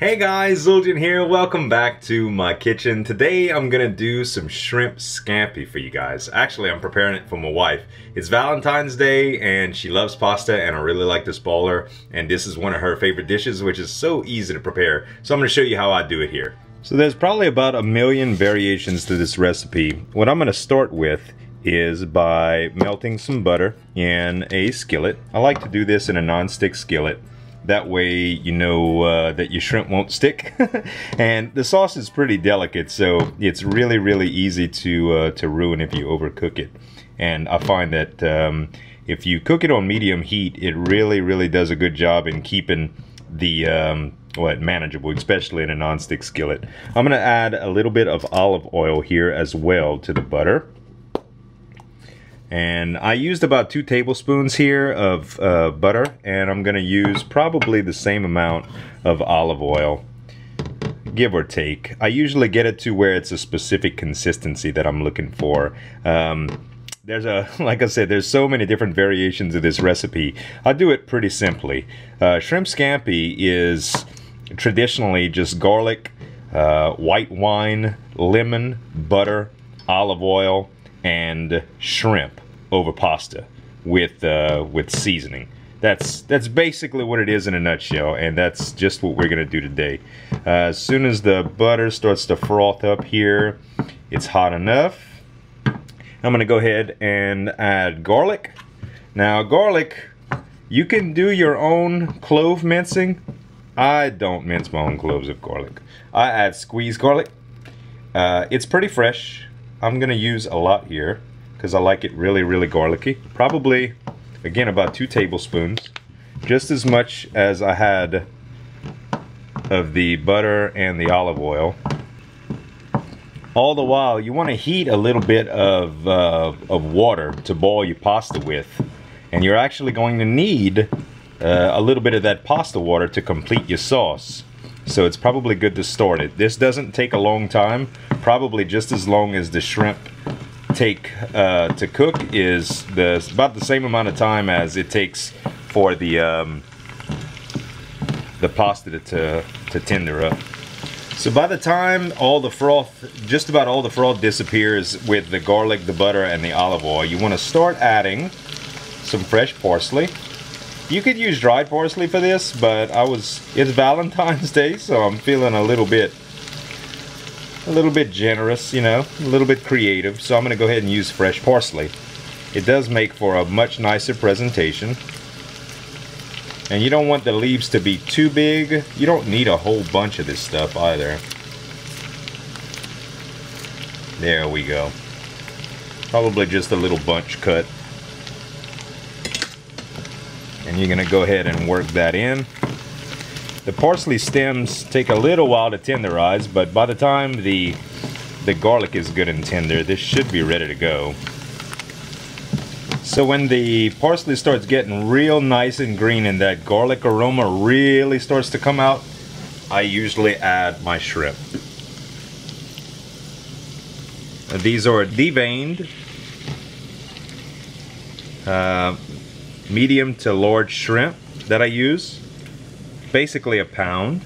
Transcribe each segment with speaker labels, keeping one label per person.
Speaker 1: Hey guys, Zueljin here. Welcome back to my kitchen. Today I'm gonna do some shrimp scampi for you guys. Actually, I'm preparing it for my wife. It's Valentine's Day and she loves pasta and I really like to spoil her. And this is one of her favorite dishes, which is so easy to prepare. So I'm gonna show you how I do it here. So there's probably about 1,000,000 variations to this recipe. What I'm gonna start with is by melting some butter in a skillet. I like to do this in a non-stick skillet. That way you know that your shrimp won't stick. And the sauce is pretty delicate, so it's really easy to ruin if you overcook it. And I find that if you cook it on medium heat, it really does a good job in keeping the manageable, especially in a non-stick skillet. I'm gonna add a little bit of olive oil here as well to the butter. And I used about 2 tablespoons here of butter, and I'm gonna use probably the same amount of olive oil, give or take. I usually get it to where it's a specific consistency that I'm looking for. Like I said, there's so many different variations of this recipe. I do it pretty simply. Shrimp scampi is traditionally just garlic, white wine, lemon, butter, olive oil, and shrimp over pasta with seasoning. That's basically what it is in a nutshell, and that's just what we're gonna do today. As soon as the butter starts to froth up here, it's hot enough. I'm gonna go ahead and add garlic. Now garlic, you can do your own clove mincing. I don't mince my own cloves of garlic. I add squeezed garlic. It's pretty fresh. I'm gonna use a lot here because I like it really garlicky. Probably, again, about 2 tablespoons, just as much as I had of the butter and the olive oil. All the while, you want to heat a little bit of water to boil your pasta with, and you're actually going to need a little bit of that pasta water to complete your sauce. So it's probably good to start it. This doesn't take a long time, probably just as long as the shrimp take to cook is about the same amount of time as it takes for the pasta to tender up. So by the time all the froth, just about all the froth disappears with the garlic, the butter, and the olive oil, you want to start adding some fresh parsley. You could use dried parsley for this, but it's Valentine's Day, so I'm feeling a little bit generous, you know, a little bit creative. So I'm gonna go ahead and use fresh parsley. It does make for a much nicer presentation. And you don't want the leaves to be too big. You don't need a whole bunch of this stuff either. There we go. Probably just a little bunch cut. And you're gonna go ahead and work that in. The parsley stems take a little while to tenderize, but by the time the garlic is good and tender, this should be ready to go. So when the parsley starts getting real nice and green and that garlic aroma really starts to come out, I usually add my shrimp. These are deveined medium to large shrimp that I use, basically a pound.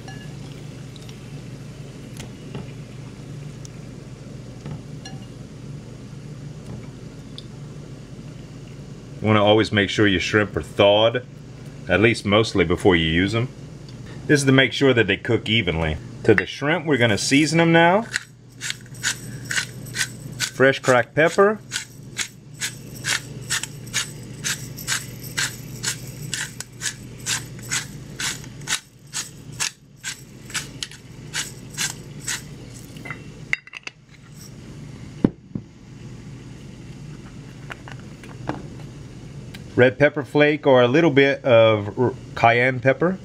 Speaker 1: You want to always make sure your shrimp are thawed, at least mostly before you use them. This is to make sure that they cook evenly. To the shrimp, we're going to season them now. Fresh cracked pepper. Red pepper flake or a little bit of cayenne pepper.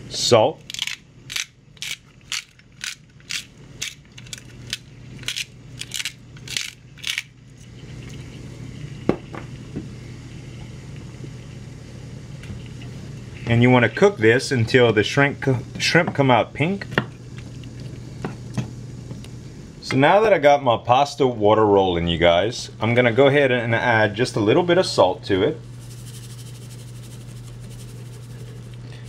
Speaker 1: Salt. And you want to cook this until the shrimp come out pink. So now that I got my pasta water rolling, you guys, I'm gonna go ahead and add just a little bit of salt to it.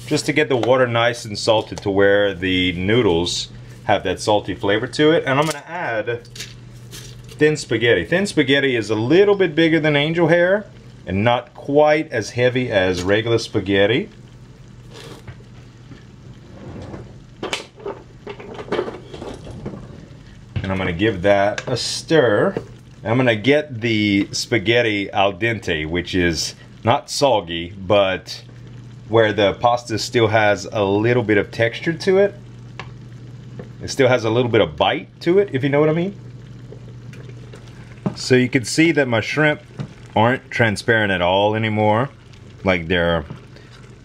Speaker 1: Just to get the water nice and salted to where the noodles have that salty flavor to it. And I'm gonna add thin spaghetti. Thin spaghetti is a little bit bigger than angel hair and not quite as heavy as regular spaghetti. And I'm gonna give that a stir. I'm gonna get the spaghetti al dente, which is not soggy, but where the pasta still has a little bit of texture to it. It still has a little bit of bite to it, if you know what I mean. So you can see that my shrimp aren't transparent at all anymore. Like they're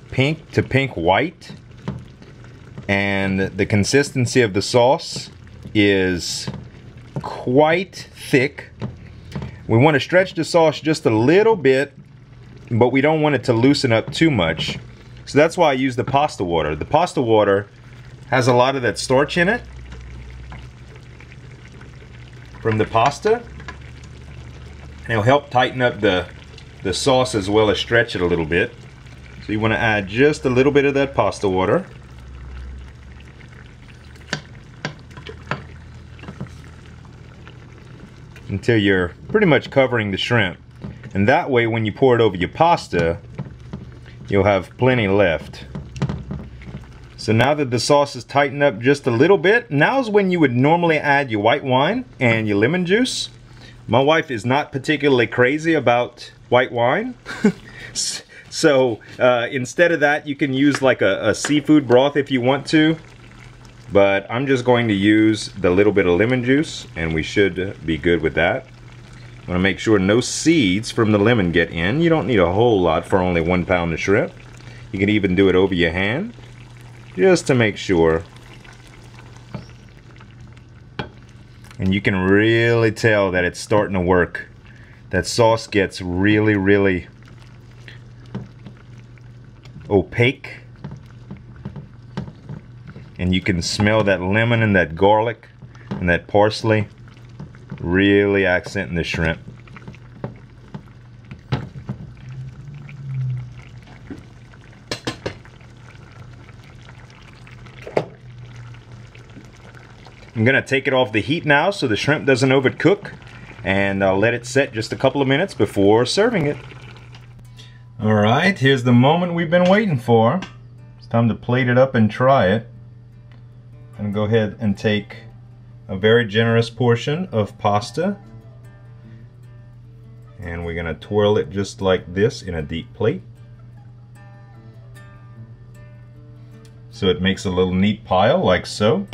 Speaker 1: pink to pink white. And the consistency of the sauce is quite thick. We want to stretch the sauce just a little bit, but we don't want it to loosen up too much. So that's why I use the pasta water. The pasta water has a lot of that starch in it from the pasta. And it'll help tighten up the sauce as well as stretch it a little bit. So you want to add just a little bit of that pasta water. Until you're pretty much covering the shrimp. And that way when you pour it over your pasta, you'll have plenty left. So now that the sauce is tightened up just a little bit, now's when you would normally add your white wine and your lemon juice. My wife is not particularly crazy about white wine. So instead of that, you can use like a seafood broth if you want to. But I'm just going to use the little bit of lemon juice and we should be good with that. I'm going to make sure no seeds from the lemon get in. You don't need a whole lot for only 1 pound of shrimp. You can even do it over your hand, just to make sure. And you can really tell that it's starting to work. That sauce gets really, really opaque. And you can smell that lemon and that garlic and that parsley really accenting the shrimp. I'm gonna take it off the heat now so the shrimp doesn't overcook, and I'll let it set just a couple of minutes before serving it. Alright, here's the moment we've been waiting for. It's time to plate it up and try it. I'm gonna go ahead and take a very generous portion of pasta, and we're gonna twirl it just like this in a deep plate, so it makes a little neat pile like so.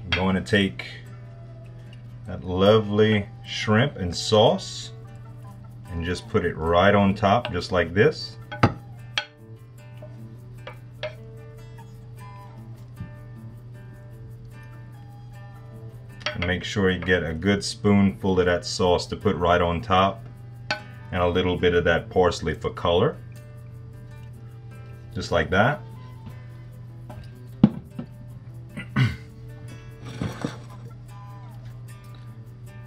Speaker 1: I'm going to take that lovely shrimp and sauce and just put it right on top just like this. And make sure you get a good spoonful of that sauce to put right on top, and a little bit of that parsley for color, just like that.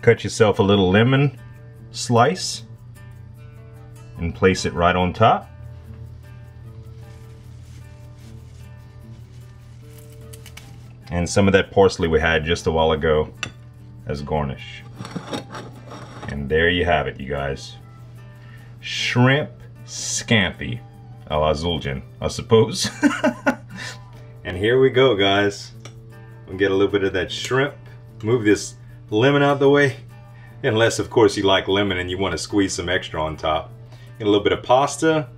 Speaker 1: Cut yourself a little lemon slice and place it right on top. And some of that parsley we had just a while ago as garnish. And there you have it, you guys. Shrimp scampi a la Zueljin, I suppose. And here we go, guys. We'll get a little bit of that shrimp. Move this lemon out the way. Unless, of course, you like lemon and you want to squeeze some extra on top. Get a little bit of pasta.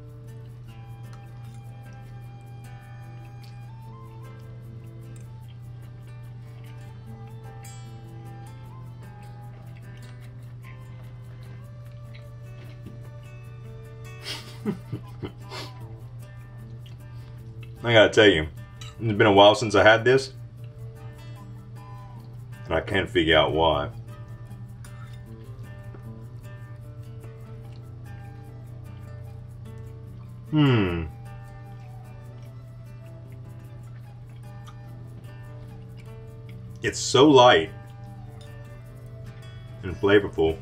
Speaker 1: I gotta tell you, it's been a while since I had this, and I can't figure out why. It's so light and flavorful.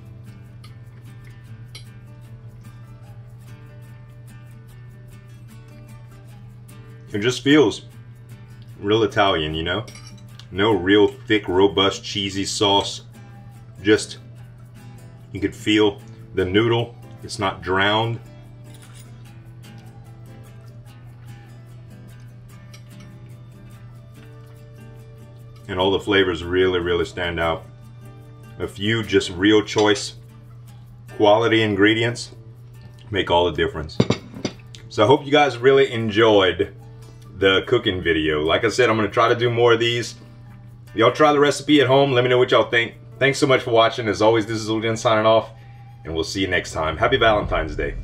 Speaker 1: It just feels real Italian, you know? No real thick, robust, cheesy sauce. Just, you could feel the noodle. It's not drowned. And all the flavors really, really stand out. A few just real choice quality ingredients make all the difference. So I hope you guys really enjoyed the cooking video. Like I said, I'm gonna try to do more of these. Y'all try the recipe at home. Let me know what y'all think. Thanks so much for watching. As always, this is Zueljin signing off, and we'll see you next time. Happy Valentine's Day.